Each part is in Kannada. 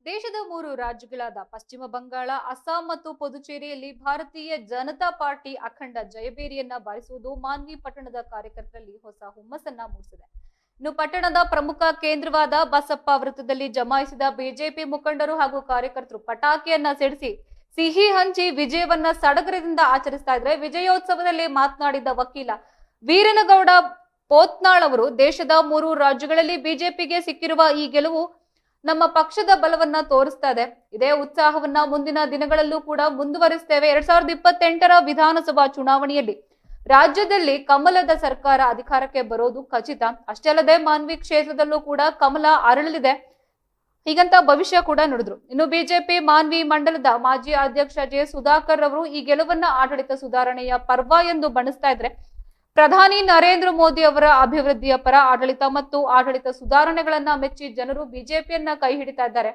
ದೇಶದ 3 ರಾಜ್ಯಗಳಾದ ಪಶ್ಚಿಮ ಬಂಗಾಳ, ಅಸ್ಸಾಂ ಮತ್ತು ಪುದುಚೇರಿಯಲ್ಲಿ ಭಾರತೀಯ ಜನತಾ ಪಾರ್ಟಿ ಅಖಂಡ ಜಯಭೇರಿಯನ್ನ ಬಾರಿಸುವುದು ಮಾನ್ವಿ ಪಟ್ಟಣದ ಕಾರ್ಯಕರ್ತರಲ್ಲಿ ಹೊಸ ಹುಮ್ಮಸ್ಸನ್ನ ಮೂಡಿಸಿದೆ. ಇನ್ನು ಪಟ್ಟಣದ ಪ್ರಮುಖ ಕೇಂದ್ರವಾದ ಬಸಪ್ಪ ವೃತ್ತದಲ್ಲಿ ಜಮಾಯಿಸಿದ ಬಿಜೆಪಿ ಮುಖಂಡರು ಹಾಗೂ ಕಾರ್ಯಕರ್ತರು ಪಟಾಕಿಯನ್ನ ಸಿಡಿಸಿ ಸಿಹಿ ಹಂಚಿ ವಿಜಯವನ್ನ ಸಡಗರದಿಂದ ಆಚರಿಸ್ತಾ ಇದ್ದಾರೆ. ವಿಜಯೋತ್ಸವದಲ್ಲಿ ಮಾತನಾಡಿದ ವಕೀಲ ವೀರನಗೌಡ ಪೋತ್ನಾಳ್ ಅವರು ದೇಶದ 3 ರಾಜ್ಯಗಳಲ್ಲಿ ಬಿಜೆಪಿಗೆ ಸಿಕ್ಕಿರುವ ಈ ಗೆಲುವು ನಮ್ಮ ಪಕ್ಷದ ಬಲವನ್ನ ತೋರಿಸ್ತಾ ಇದೆ. ಇದೇ ಉತ್ಸಾಹವನ್ನ ಮುಂದಿನ ದಿನಗಳಲ್ಲೂ ಕೂಡ ಮುಂದುವರಿಸುತ್ತೇವೆ. 2028ರ ವಿಧಾನಸಭಾ ಚುನಾವಣೆಯಲ್ಲಿ ರಾಜ್ಯದಲ್ಲಿ ಕಮಲದ ಸರ್ಕಾರ ಅಧಿಕಾರಕ್ಕೆ ಬರೋದು ಖಚಿತ. ಅಷ್ಟೇ ಅಲ್ಲದೆ ಮಾನ್ವಿ ಕ್ಷೇತ್ರದಲ್ಲೂ ಕೂಡ ಕಮಲ ಅರಳಲಿದೆ ಹೀಗಂತ ಭವಿಷ್ಯ ಕೂಡ ನುಡಿದ್ರು. ಇನ್ನು ಬಿಜೆಪಿ ಮಾನ್ವಿ ಮಂಡಲದ ಮಾಜಿ ಅಧ್ಯಕ್ಷ ಜೆ ಸುಧಾಕರ್ ಅವರು ಈ ಗೆಲುವನ್ನ ಆಡಳಿತ ಸುಧಾರಣೆಯ ಪರ್ವ ಎಂದು ಬಣ್ಣಿಸ್ತಾ ಇದ್ರೆ. ಪ್ರಧಾನಿ ನರೇಂದ್ರ ಮೋದಿ ಅವರ ಅಭಿವೃದ್ಧಿಯ ಪರ ಆಡಳಿತ ಮತ್ತು ಆಡಳಿತ ಸುಧಾರಣೆಗಳನ್ನ ಮೆಚ್ಚಿ ಜನರು ಬಿಜೆಪಿಯನ್ನ ಕೈ ಹಿಡಿತಾ ಇದ್ದಾರೆ.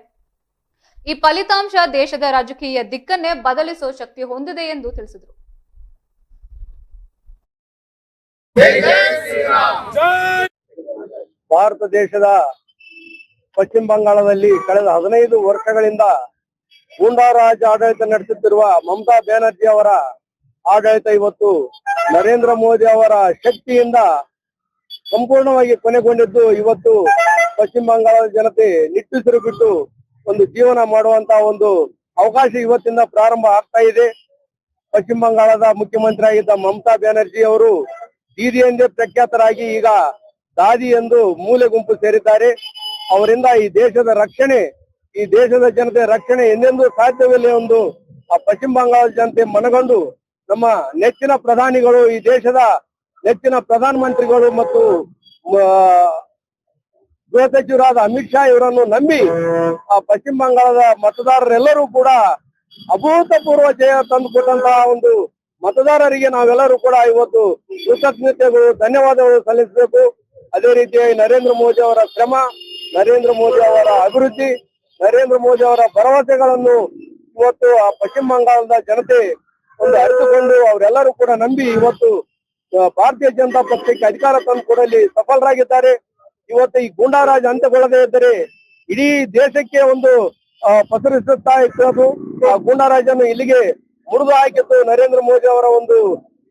ಈ ಫಲಿತಾಂಶ ದೇಶದ ರಾಜಕೀಯ ದಿಕ್ಕನ್ನೇ ಬದಲಿಸೋ ಶಕ್ತಿ ಹೊಂದಿದೆ ಎಂದು ತಿಳಿಸಿದರು. ಭಾರತ ದೇಶದ ಪಶ್ಚಿಮ ಬಂಗಾಳದಲ್ಲಿ ಕಳೆದ 15 ವರ್ಷಗಳಿಂದ ಗೂಂಡಾರಾಜ್ ಆಡಳಿತ ನಡೆಸುತ್ತಿರುವ ಮಮತಾ ಬ್ಯಾನರ್ಜಿ ಅವರ ಆಡಳಿತ ಇವತ್ತು ನರೇಂದ್ರ ಮೋದಿ ಅವರ ಶಕ್ತಿಯಿಂದ ಸಂಪೂರ್ಣವಾಗಿ ಕೊನೆಗೊಂಡಿದ್ದು. ಇವತ್ತು ಪಶ್ಚಿಮ ಬಂಗಾಳದ ಜನತೆ ನಿಟ್ಟುಸಿರು ಬಿಟ್ಟು ಒಂದು ಜೀವನ ಮಾಡುವಂತ ಒಂದು ಅವಕಾಶ ಇವತ್ತಿಂದ ಪ್ರಾರಂಭ ಆಗ್ತಾ ಇದೆ. ಪಶ್ಚಿಮ ಬಂಗಾಳದ ಮುಖ್ಯಮಂತ್ರಿ ಆಗಿದ್ದ ಮಮತಾ ಬ್ಯಾನರ್ಜಿ ಅವರು ದೀದಿ ಎಂದೇ ಪ್ರಖ್ಯಾತರಾಗಿ ಈಗ ದಾದಿ ಎಂದು ಮೂಲೆ ಗುಂಪು ಸೇರಿದ್ದಾರೆ. ಅವರಿಂದ ಈ ದೇಶದ ರಕ್ಷಣೆ, ಈ ದೇಶದ ಜನತೆ ರಕ್ಷಣೆ ಎಂದೆಂದೂ ಸಾಧ್ಯವಿಲ್ಲ ಎಂದು ಆ ಪಶ್ಚಿಮ ಬಂಗಾಳದ ಜನತೆ ಮನಗಂಡು ನಮ್ಮ ನೆಚ್ಚಿನ ಪ್ರಧಾನಿಗಳು, ಈ ದೇಶದ ನೆಚ್ಚಿನ ಪ್ರಧಾನ ಮಂತ್ರಿಗಳು ಮತ್ತು ಗೃಹ ಸಚಿವರಾದ ಅಮಿತ್ ಶಾ ಇವರನ್ನು ನಂಬಿ ಆ ಪಶ್ಚಿಮ ಬಂಗಾಳದ ಮತದಾರರೆಲ್ಲರೂ ಕೂಡ ಅಭೂತಪೂರ್ವ ಜಯ ತಂದುಕೊಟ್ಟಂತಹ ಒಂದು ಮತದಾರರಿಗೆ ನಾವೆಲ್ಲರೂ ಕೂಡ ಇವತ್ತು ಕೃತಜ್ಞತೆಗಳು, ಧನ್ಯವಾದಗಳು ಸಲ್ಲಿಸಬೇಕು. ಅದೇ ರೀತಿಯಾಗಿ ನರೇಂದ್ರ ಮೋದಿ ಅವರ ಶ್ರಮ, ನರೇಂದ್ರ ಮೋದಿ ಅವರ ಅಭಿವೃದ್ಧಿ, ನರೇಂದ್ರ ಮೋದಿ ಅವರ ಭರವಸೆಗಳನ್ನು ಇವತ್ತು ಆ ಪಶ್ಚಿಮ ಬಂಗಾಳದ ಜನತೆ ಒಂದು ಅರಿತುಕೊಂಡು ಅವರೆಲ್ಲರೂ ಕೂಡ ನಂಬಿ ಇವತ್ತು ಭಾರತೀಯ ಜನತಾ ಪಕ್ಷಕ್ಕೆ ಅಧಿಕಾರ ತಂದು ಕೊಡಲಿ ಸಫಲರಾಗಿದ್ದಾರೆ. ಇವತ್ತು ಈ ಗೂಂಡಾರಾಜ್ ಅಂತ್ಯಗೊಳ್ಳದೇ ಇದ್ದರೆ ಇಡೀ ದೇಶಕ್ಕೆ ಒಂದು ಪಸರಿಸುತ್ತಾ ಇತ್ತು. ಆ ಗೂಂಡಾರಾಜನ್ನು ಇಲ್ಲಿಗೆ ಮುರಿದು ಹಾಕಿದ್ದು ನರೇಂದ್ರ ಮೋದಿ ಅವರ ಒಂದು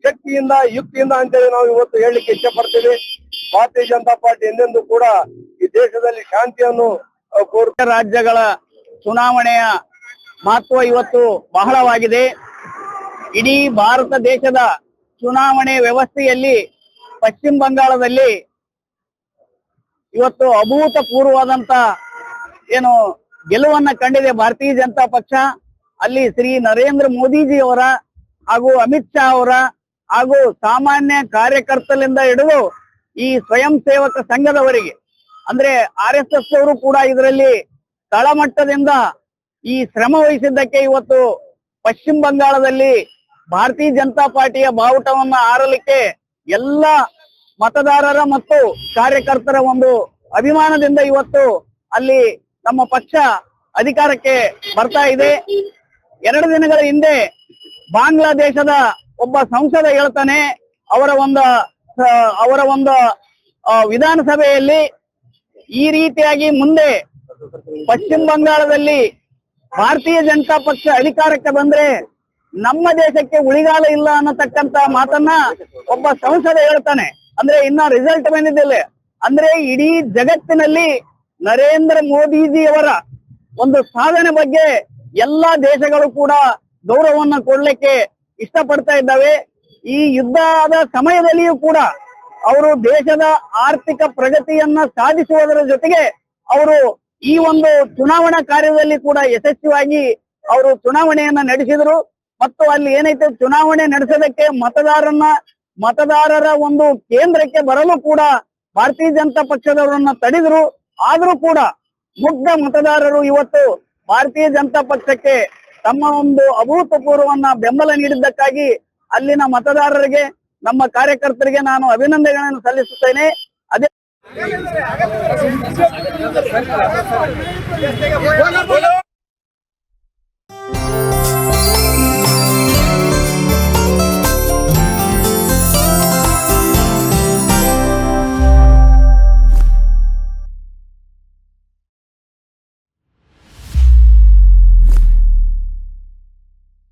ಶಕ್ತಿಯಿಂದ, ಯುಕ್ತಿಯಿಂದ ಅಂತೇಳಿ ನಾವು ಇವತ್ತು ಹೇಳಲಿಕ್ಕೆ ಇಚ್ಛೆ ಪಡ್ತೇವೆ. ಭಾರತೀಯ ಜನತಾ ಪಾರ್ಟಿ ಎಂದೆಂದೂ ಕೂಡ ಈ ದೇಶದಲ್ಲಿ ಶಾಂತಿಯನ್ನು ರಾಜ್ಯಗಳ ಚುನಾವಣೆಯ ಮಹತ್ವ ಇವತ್ತು ಬಹಳವಾಗಿದೆ. ಇಡೀ ಭಾರತ ದೇಶದ ಚುನಾವಣೆ ವ್ಯವಸ್ಥೆಯಲ್ಲಿ ಪಶ್ಚಿಮ ಬಂಗಾಳದಲ್ಲಿ ಇವತ್ತು ಅಭೂತಪೂರ್ವವಾದಂತ ಏನು ಗೆಲುವನ್ನ ಕಂಡಿದೆ ಭಾರತೀಯ ಜನತಾ ಪಕ್ಷ. ಅಲ್ಲಿ ಶ್ರೀ ನರೇಂದ್ರ ಮೋದಿಜಿ ಅವರ ಹಾಗೂ ಅಮಿತ್ ಶಾ ಅವರ ಹಾಗೂ ಸಾಮಾನ್ಯ ಕಾರ್ಯಕರ್ತರಿಂದ ಹಿಡಿದು ಈ ಸ್ವಯಂ ಸೇವಕ ಸಂಘದವರಿಗೆ ಅಂದ್ರೆ RSS ಅವರು ಕೂಡ ಇದರಲ್ಲಿ ತಳಮಟ್ಟದಿಂದ ಈ ಶ್ರಮ ವಹಿಸಿದ್ದಕ್ಕೆ ಇವತ್ತು ಪಶ್ಚಿಮ ಬಂಗಾಳದಲ್ಲಿ ಭಾರತೀಯ ಜನತಾ ಪಾರ್ಟಿಯ ಬಾವುಟವನ್ನ ಹಾರಲಿಕ್ಕೆ ಎಲ್ಲ ಮತದಾರರ ಮತ್ತು ಕಾರ್ಯಕರ್ತರ ಒಂದು ಅಭಿಮಾನದಿಂದ ಇವತ್ತು ಅಲ್ಲಿ ನಮ್ಮ ಪಕ್ಷ ಅಧಿಕಾರಕ್ಕೆ ಬರ್ತಾ ಇದೆ. 2 ದಿನಗಳ ಹಿಂದೆ ಬಾಂಗ್ಲಾದೇಶದ ಒಬ್ಬ ಸಂಸದ ಹೇಳ್ತಾನೆ, ಅವರ ಒಂದು ವಿಧಾನಸಭೆಯಲ್ಲಿ ಈ ರೀತಿಯಾಗಿ ಮುಂದೆ ಪಶ್ಚಿಮ ಬಂಗಾಳದಲ್ಲಿ ಭಾರತೀಯ ಜನತಾ ಪಕ್ಷ ಅಧಿಕಾರಕ್ಕೆ ಬಂದ್ರೆ ನಮ್ಮ ದೇಶಕ್ಕೆ ಉಳಿಗಾಲ ಇಲ್ಲ ಅನ್ನತಕ್ಕಂತ ಮಾತನ್ನ ಒಬ್ಬ ಸಂಸದ ಹೇಳ್ತಾನೆ. ಅಂದ್ರೆ ಇನ್ನ ರಿಸಲ್ಟ್ ಬಂದಿದ್ದಿಲ್ಲ. ಅಂದ್ರೆ ಇಡೀ ಜಗತ್ತಿನಲ್ಲಿ ನರೇಂದ್ರ ಮೋದಿಜಿಯವರ ಒಂದು ಸಾಧನೆ ಬಗ್ಗೆ ಎಲ್ಲಾ ದೇಶಗಳು ಕೂಡ ಗೌರವವನ್ನ ಕೊಡ್ಲಿಕ್ಕೆ ಇಷ್ಟಪಡ್ತಾ ಇದ್ದಾವೆ. ಈ ಯುದ್ಧದ ಸಮಯದಲ್ಲಿಯೂ ಕೂಡ ಅವರು ದೇಶದ ಆರ್ಥಿಕ ಪ್ರಗತಿಯನ್ನ ಸಾಧಿಸುವುದರ ಜೊತೆಗೆ ಅವರು ಈ ಒಂದು ಚುನಾವಣಾ ಕಾರ್ಯದಲ್ಲಿ ಕೂಡ ಯಶಸ್ವಿಯಾಗಿ ಅವರು ಚುನಾವಣೆಯನ್ನ ನಡೆಸಿದ್ರು. ಮತ್ತು ಅಲ್ಲಿ ಏನೈತೆ ಚುನಾವಣೆ ನಡೆಸೋದಕ್ಕೆ ಮತದಾರರ ಒಂದು ಕೇಂದ್ರಕ್ಕೆ ಬರಲು ಕೂಡ ಭಾರತೀಯ ಜನತಾ ಪಕ್ಷದವರನ್ನ ತಡೆದ್ರು. ಆದ್ರೂ ಕೂಡ ಮುಗ್ಧ ಮತದಾರರು ಇವತ್ತು ಭಾರತೀಯ ಜನತಾ ಪಕ್ಷಕ್ಕೆ ತಮ್ಮ ಒಂದು ಅಭೂತಪೂರ್ವವನ್ನ ಬೆಂಬಲ ನೀಡಿದ್ದಕ್ಕಾಗಿ ಅಲ್ಲಿನ ಮತದಾರರಿಗೆ, ನಮ್ಮ ಕಾರ್ಯಕರ್ತರಿಗೆ ನಾನು ಅಭಿನಂದನೆಗಳನ್ನು ಸಲ್ಲಿಸುತ್ತೇನೆ. ಅದೇ